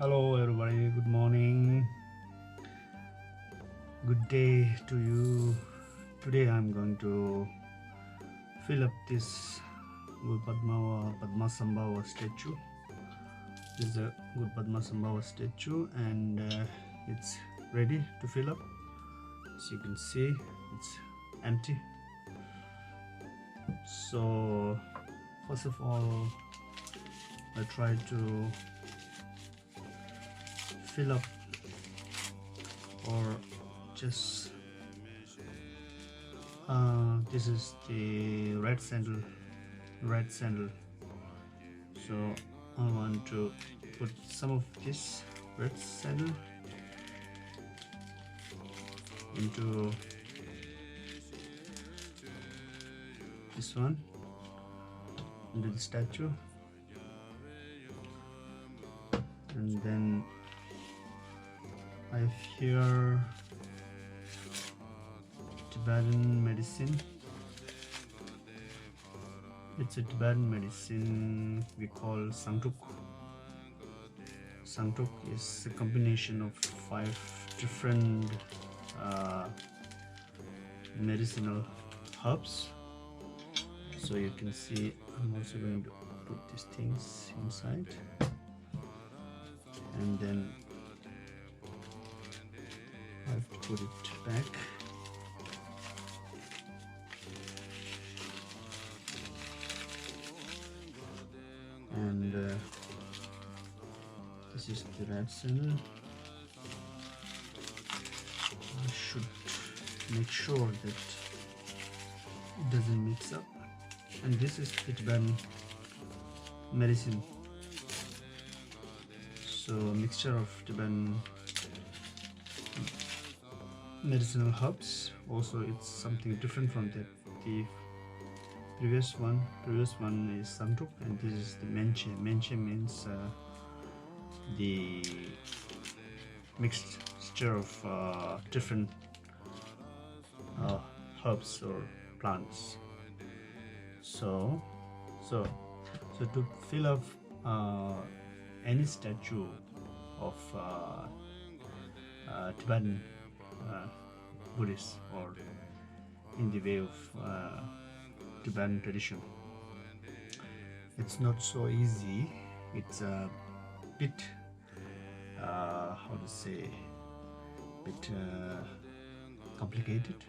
Hello everybody, good morning, good day to you. Today I'm going to fill up this Guru Padmasambhava statue. This is a Guru Padmasambhava statue and it's ready to fill up. As you can see, it's empty. So first of all, I try to fill up or just this is the red sandal, so I want to put some of this red sandal into this one, into the statue, and then I have here Tibetan medicine. It's a Tibetan medicine we call Sangtuk. Sangtuk is a combination of 5 different medicinal herbs. So you can see I'm also going to put these things inside, and then I have to put it back. And this is the red sandal. I should make sure that it doesn't mix up. And this is the Tibetan medicine. So a mixture of Tibetan medicinal herbs. Also, it's something different from the previous one is Sangtuk, and this is the Menche. Menche means the mixture of different herbs or plants. So to fill up any statue of Tibetan Buddhist or in the way of Tibetan tradition, it's not so easy. It's a bit how to say, bit complicated,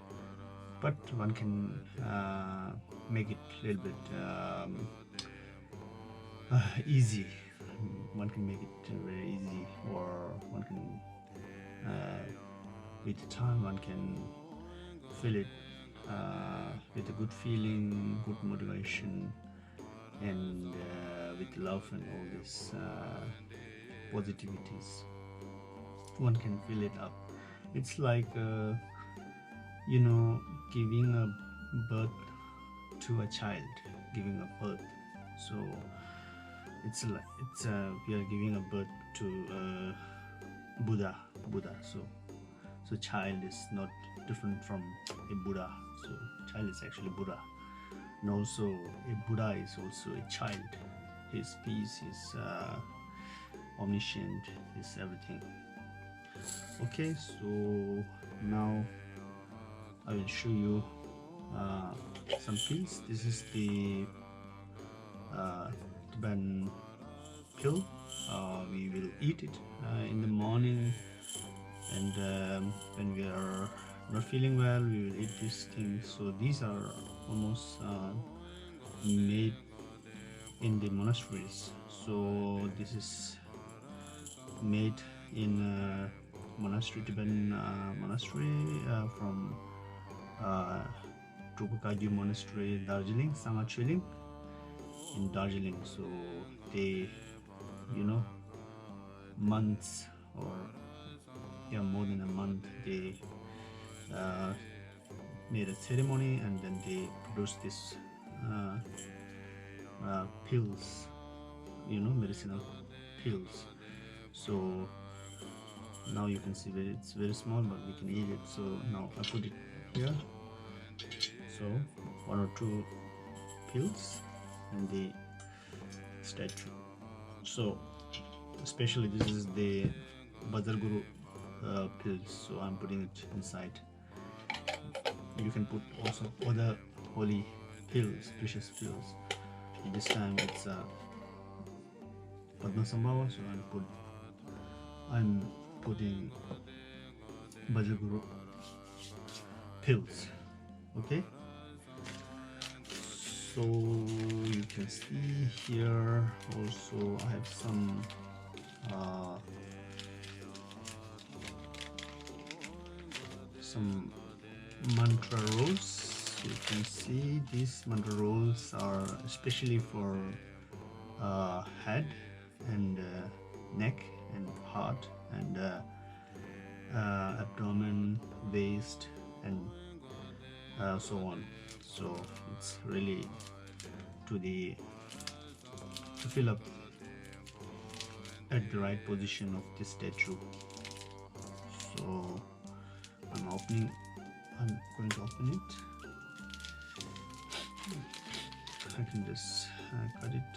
but one can make it a little bit easy. One can make it very easy, or one can with the time one can fill it with a good feeling, good motivation, and with love and all these positivities. One can fill it up. It's like giving a birth to a child, giving a birth. So it's we are giving a birth to Buddha. So child is not different from a Buddha. So child is actually Buddha, and also a Buddha is also a child. His peace is omniscient, is everything. Okay, so now I will show you some pills. This is the Tibetan pill. We will eat it in the morning, and when we are not feeling well, we will eat these things. So these are almost made in the monasteries. So this is made in Tibetan monastery from Trupakaju Monastery, Darjeeling, Samachuling in Darjeeling. So they, months or more than a month, they made a ceremony, and then they produced this pills, medicinal pills. So now you can see that it's very small, but we can eat it. So now I put it here. So 1 or 2 pills in the statue. So especially this is the Bazar Guru pills, so I'm putting it inside. You can put also other holy pills, precious pills. This time it's Padmasambhava, so I'm putting Bazar Guru pills. Okay, so you can see here also I have some mantra rolls. You can see these mantra rolls are especially for head and neck and heart and abdomen, waist, and so on. So it's really to fill up at the right position of the statue. So I'm going to open it. I can just cut it.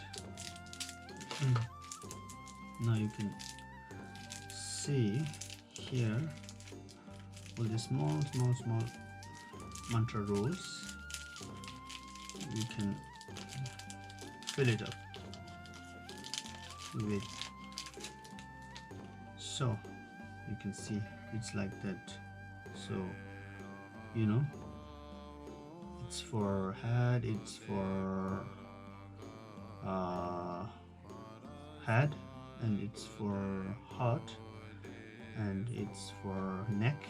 Now you can see here all the small mantra rolls. You can fill it up with, so you can see it's like that. So you know, it's for head, it's for head, and it's for heart, and it's for neck,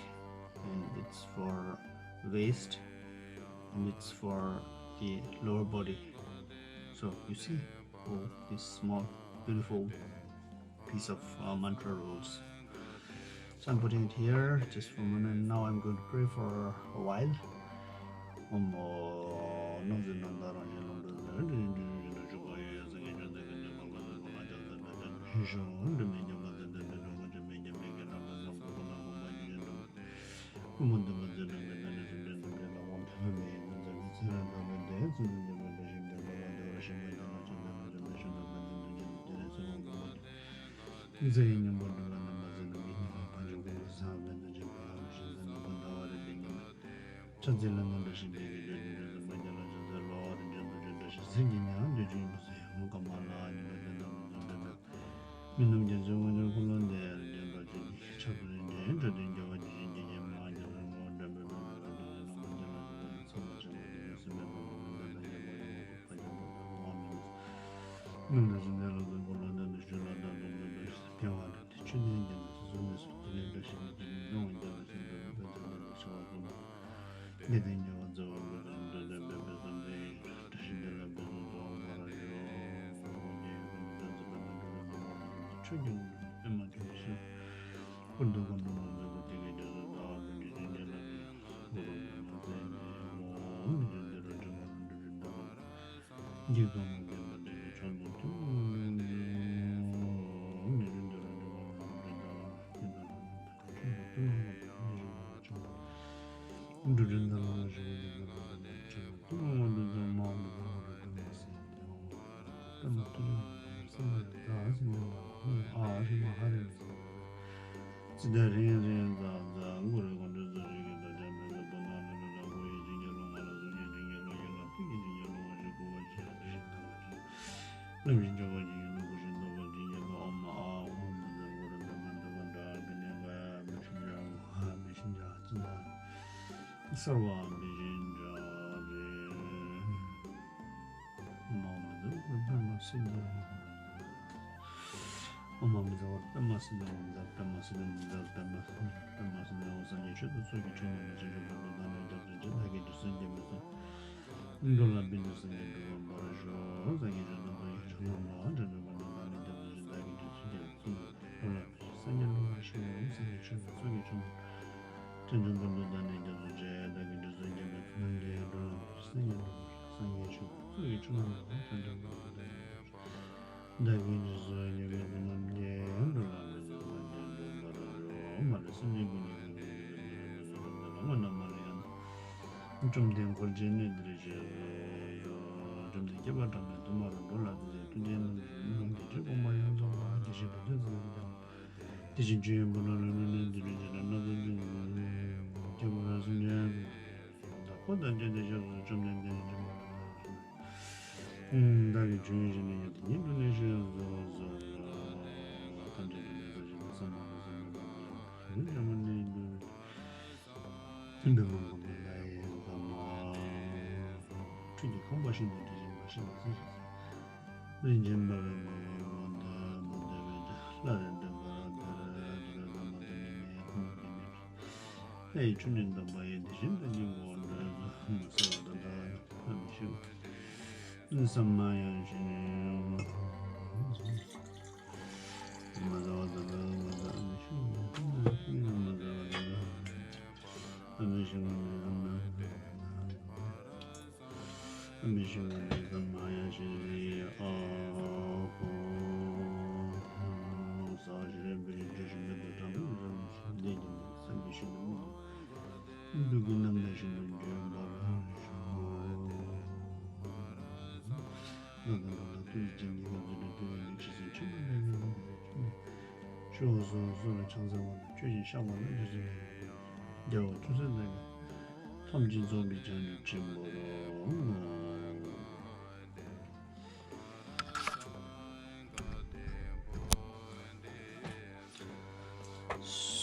and it's for waist, and it's for the lower body. So you see, oh, this small beautiful piece of mantra rolls. So I'm putting it here just for a minute. Now I'm going to pray for a while. Hey, tuning the by edition, the new one, the some Maya,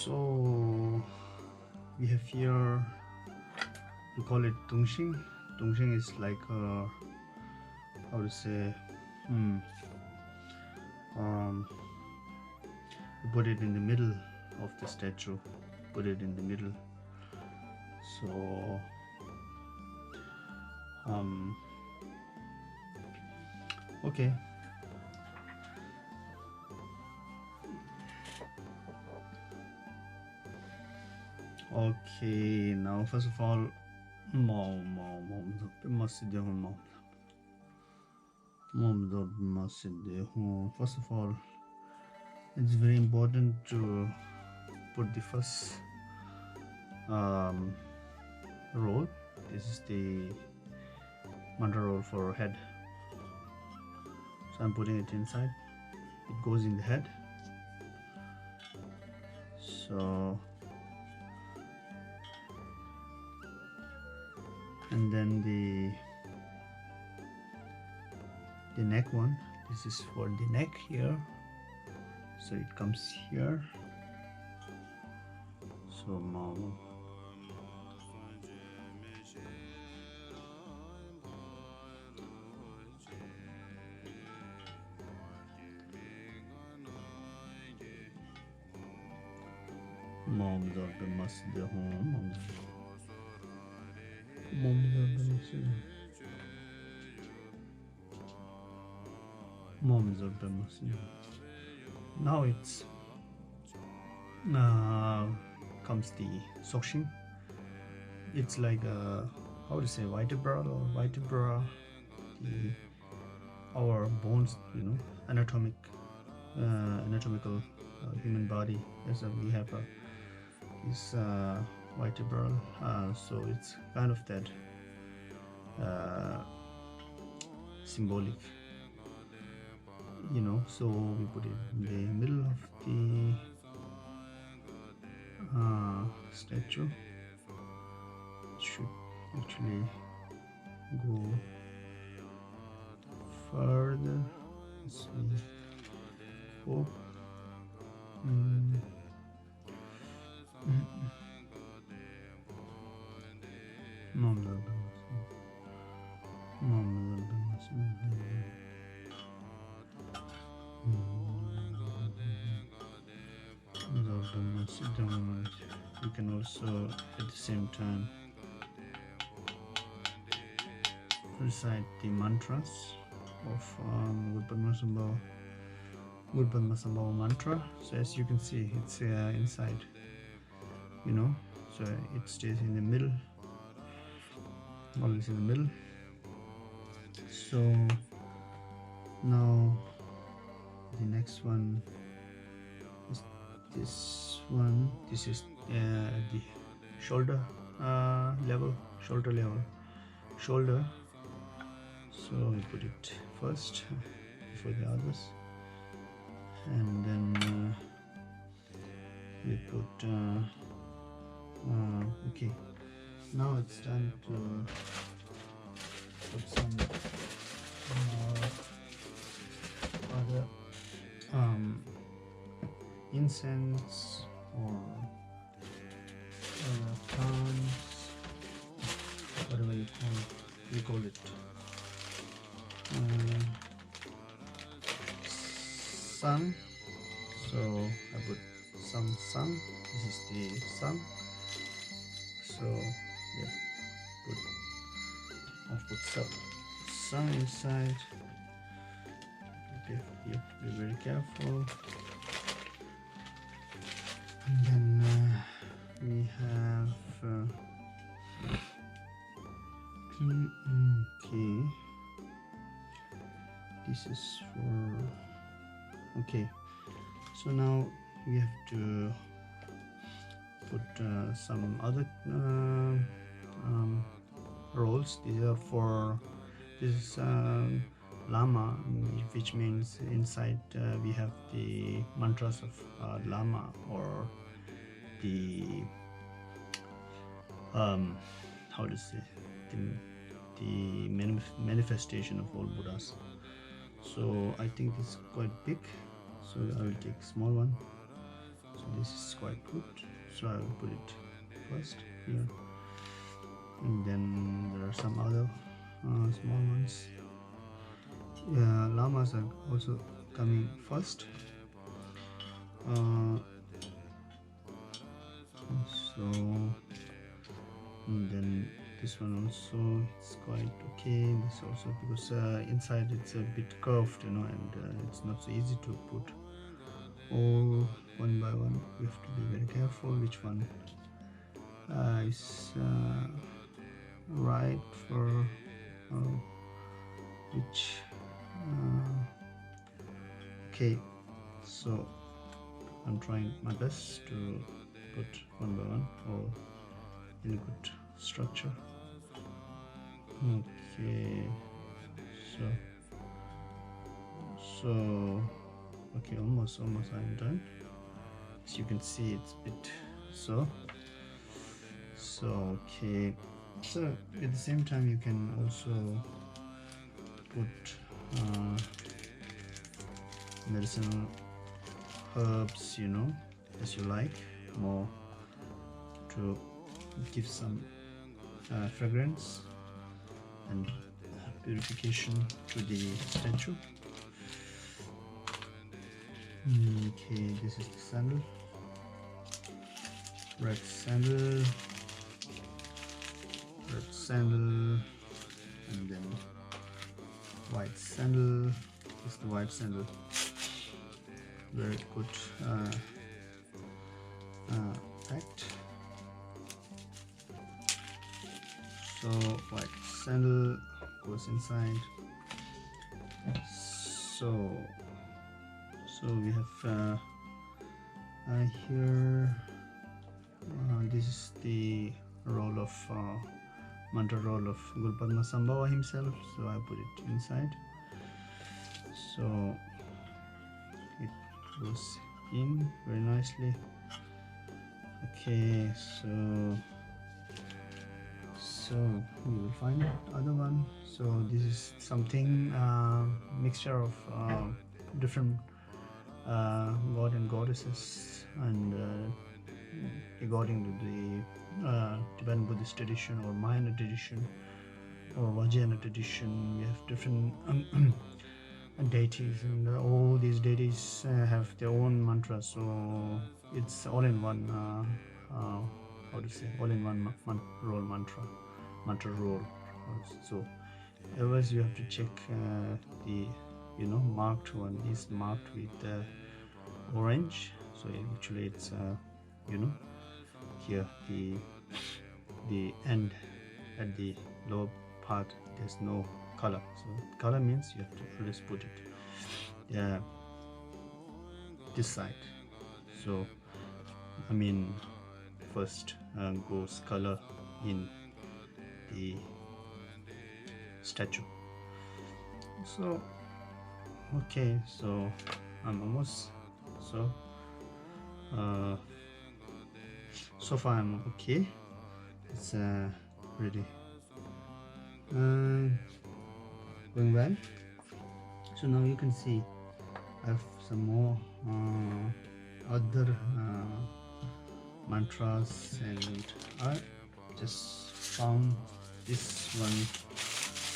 So we have here, we call it Dongxing. Dongxing is like how to say, you put it in the middle of the statue, put it in the middle. So okay. Okay, now first of all, first of all, it's very important to put the first roll. This is the mantra roll for head. So I'm putting it inside. It goes in the head. So, and then the neck one. This is for the neck here. So it comes here. So now it's comes the sokshin. It's like a, how to say, vertebra, our bones, anatomical human body. Yes, we have this vertebral, so it's kind of that symbolic, so we put it in the middle of the statue. It should actually go further. Let's see. Oh. You can also at the same time recite the mantras of Gurpadmasambhava mantra. So as you can see, it's inside, so it stays in the middle, always in the middle. So now the next one is this one. This is the shoulder level. So we put it first before the others, and then we put okay, now it's time to put some other incense or plants, whatever you call it. Sun. So I put some sun. This is the sun. So yeah, I put some sun inside. Okay, you have to be very careful. And then we have okay, this is for okay. So now we have to put some other rolls. These are for this Lama, which means inside we have the mantras of Lama, or the how to say, the manifestation of all Buddhas. So I think it's quite big, so I will take small one. So this is quite good, so I will put it first here, and then there are some other small ones. Lamas are also coming first. So and then this one also, it's quite okay. This also, because inside it's a bit curved, and it's not so easy to put all one by one. We have to be very careful which one is right for which. Okay, so I'm trying my best to put one by one, or in a good structure. Okay, so okay, almost I'm done. As you can see, it's a bit so okay. So at the same time, you can also put medicinal herbs, as you like, more to give some fragrance and purification to the statue. Okay, this is the sandal, red sandal, and then white sandal. This is the white sandal, very good packed. So white sandal goes inside. So we have here, this is the roll of mantra roll of Guru Padma Sambhava himself, so I put it inside. So it goes in very nicely. Okay, so we will find other one. So this is something mixture of different god and goddesses, and according to the Tibetan Buddhist tradition, or Mahayana tradition, or Vajrayana tradition, we have different deities, and all these deities have their own mantra. So it's all in one how to say, all in one roll mantra roll. So otherwise you have to check the marked one is marked with orange. So actually it's here the end at the lower part, there's no color. So color means you have to always put it this side. So I mean, first goes color in the statue. So okay, so I'm almost So far I'm okay. It's ready. Going well. So now you can see I have some more other mantras, and I just found this one,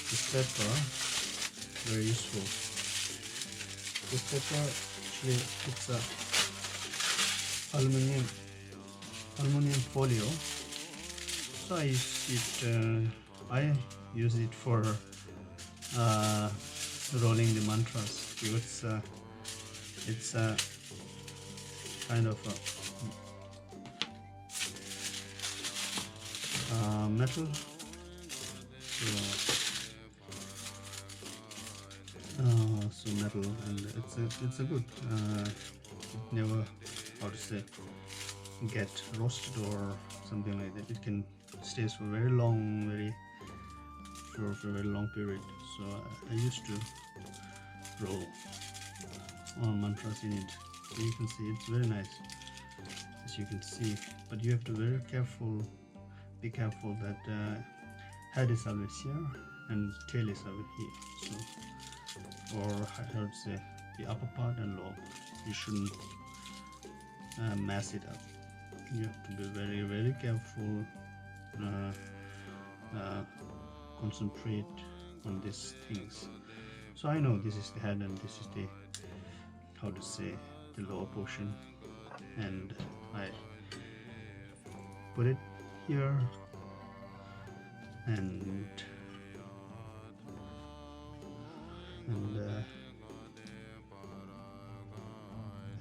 this paper, very useful. This paper actually it's a aluminum folio. So I use it for rolling the mantras, because it's a kind of a metal. So metal, and it's a good. It never, how to say, get roasted or something like that. It can stays for very long, for a very long period. So I used to roll mantras in it. So you can see it's very nice, as you can see. But you have to be careful that head is always here and tail is over here. So, or I would say the upper part and lower part. You shouldn't mess it up. You have to be very careful. Concentrate on these things. So I know this is the head and this is the, how to say, the lower portion, and I put it here and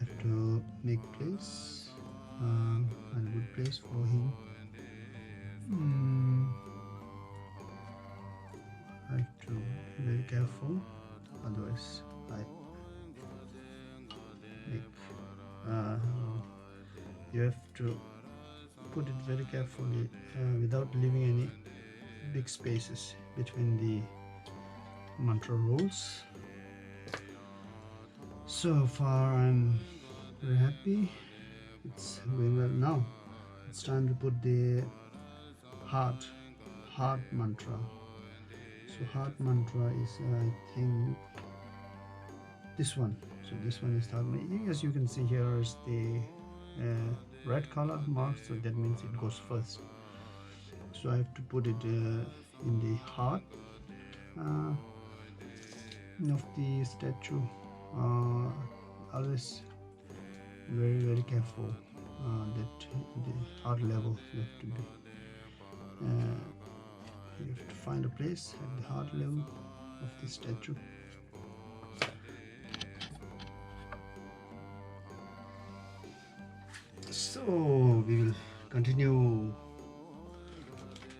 have to make place, and a good place for him. I have to be very careful, otherwise I make you have to put it very carefully without leaving any big spaces between the mantra rolls. So far I'm very happy. It's going well. Now it's time to put the heart mantra. So heart mantra is I think this one. So this one is heart. As you can see, here is the red color mark, so that means it goes first. So I have to put it in the heart of the statue. Always very careful that the heart level you have to be. You have to find a place at the heart level of the statue. So we will continue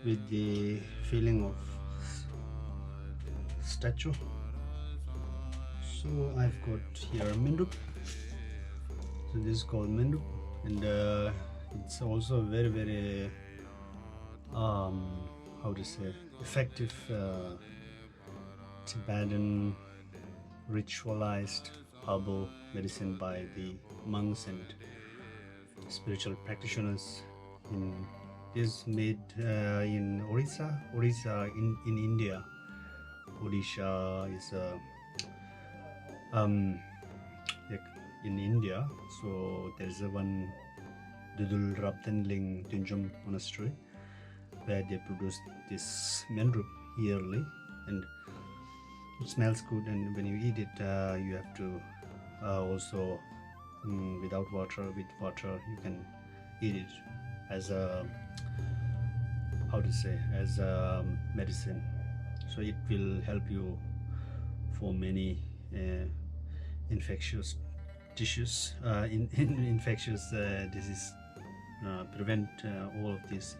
with the feeling of statue. So I've got here Mindup. So this is called Mindup, and it's also very how to say, effective Tibetan ritualized herbal medicine by the monks and spiritual practitioners. Is made in Orissa in India. Odisha is like in India. So there is one Dudul Rabtenling Tunjum monastery where they produce this mendrup yearly, and it smells good, and when you eat it you have to also without water, with water you can eat it as a, how to say, as a medicine. So it will help you for many infectious tissues, infectious disease, prevent all of these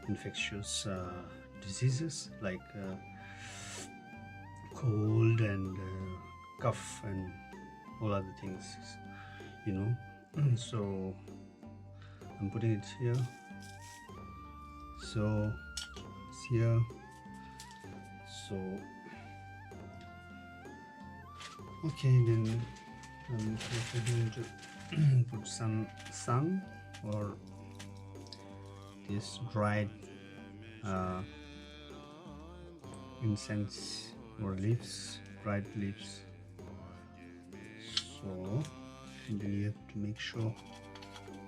infectious diseases like cold and cough and all other things, you know. So I'm putting it here. So it's here. So okay, then I'm also going to put some sun or this dried incense or leaves, dried leaves. So, and then you have to make sure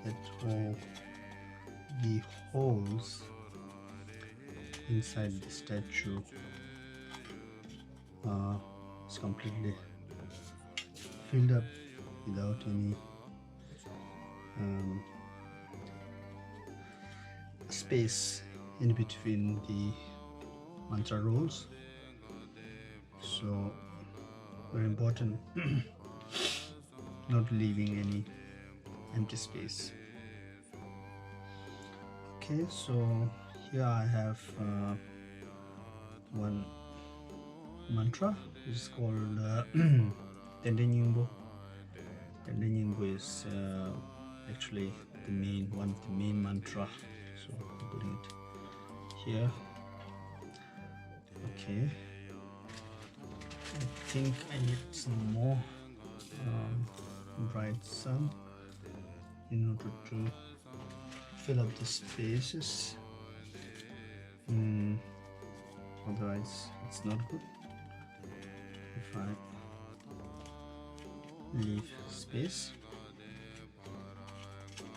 that all the holes inside the statue is completely filled up without any space in between the mantra rolls. So very important not leaving any empty space. Okay, so here I have one mantra which is called Tendenyingbo. Tendenyingbo is actually one of the main mantra, so I'm putting it here. Okay, I think I need some more bright sun in order to fill up the spaces. Otherwise it's not good if I leave space.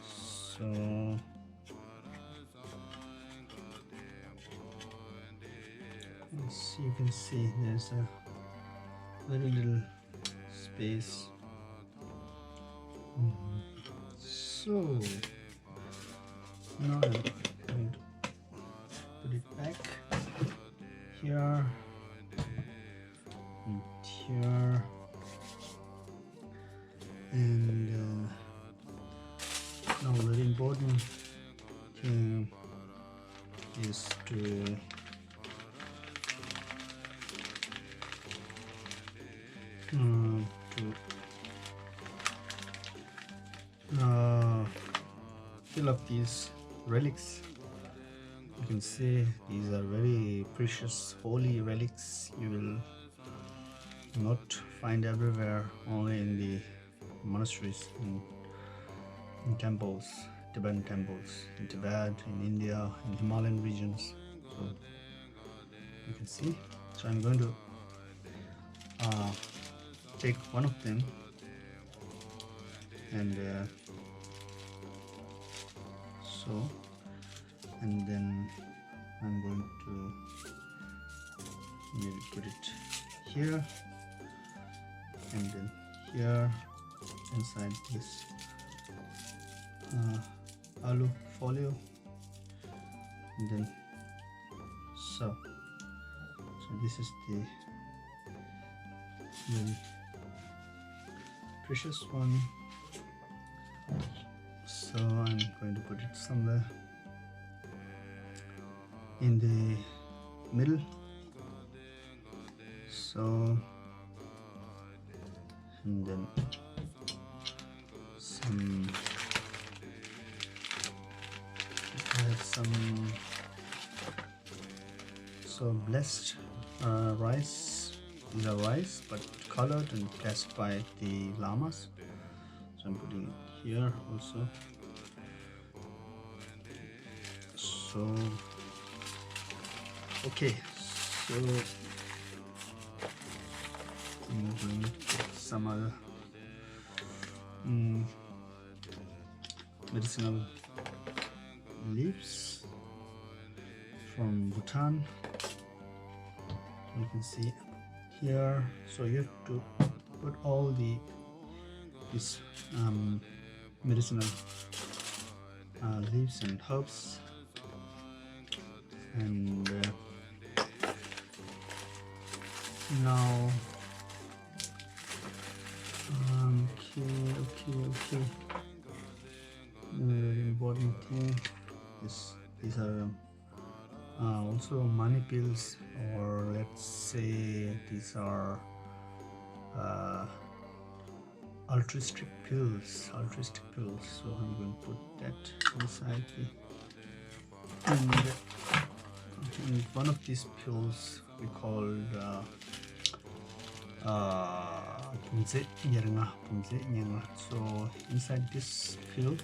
So you can see there's a very little space. So now I'm going to put it back here and here, and now very important thing is to fill up these relics. You can see these are very precious, holy relics. You will not find everywhere, only in the monasteries and in temples, Tibetan temples, in Tibet, in India, in Himalayan regions. So you can see. So I'm going to take one of them and and then I'm going to maybe put it here and then here inside this alu folio, and then so this is the very precious one. So I'm going to put it somewhere in the middle. So, and then I have some blessed rice. These are rice but colored and blessed by the lamas. So I'm putting it here also. So okay, so I'm going to put some other medicinal leaves from Bhutan. You can see here. So you have to put all these medicinal leaves and herbs, and now okay. Very important thing is these are also money pills, or let's say these are altruistic pills. So I'm going to put that inside and one of these pills we called so inside this pill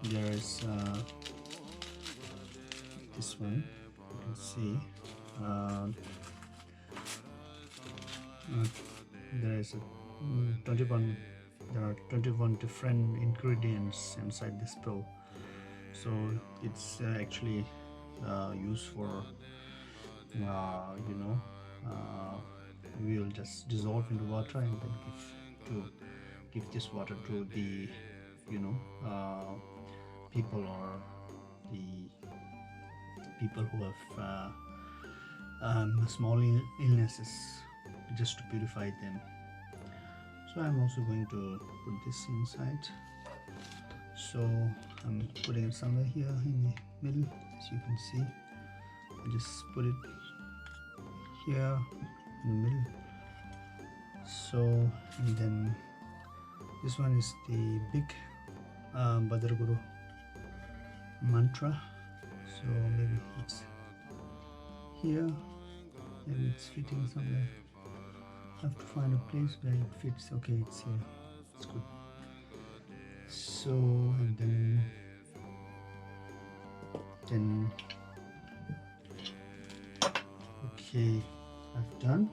there is this one you can see uh, there is a 21 there are 21 different ingredients inside this bowl, so it's actually used for you know we will just dissolve into water and then give this water to the you know people, or the people who have small illnesses, just to purify them. So I'm also going to put this inside, so I'm putting it somewhere here in the middle, as you can see. I just put it here in the middle. So, and then this one is the big Bhadraguru mantra, so maybe it's here, maybe it's fitting somewhere. I have to find a place where it fits. Okay, it's here, it's good. So, and then okay, I've done.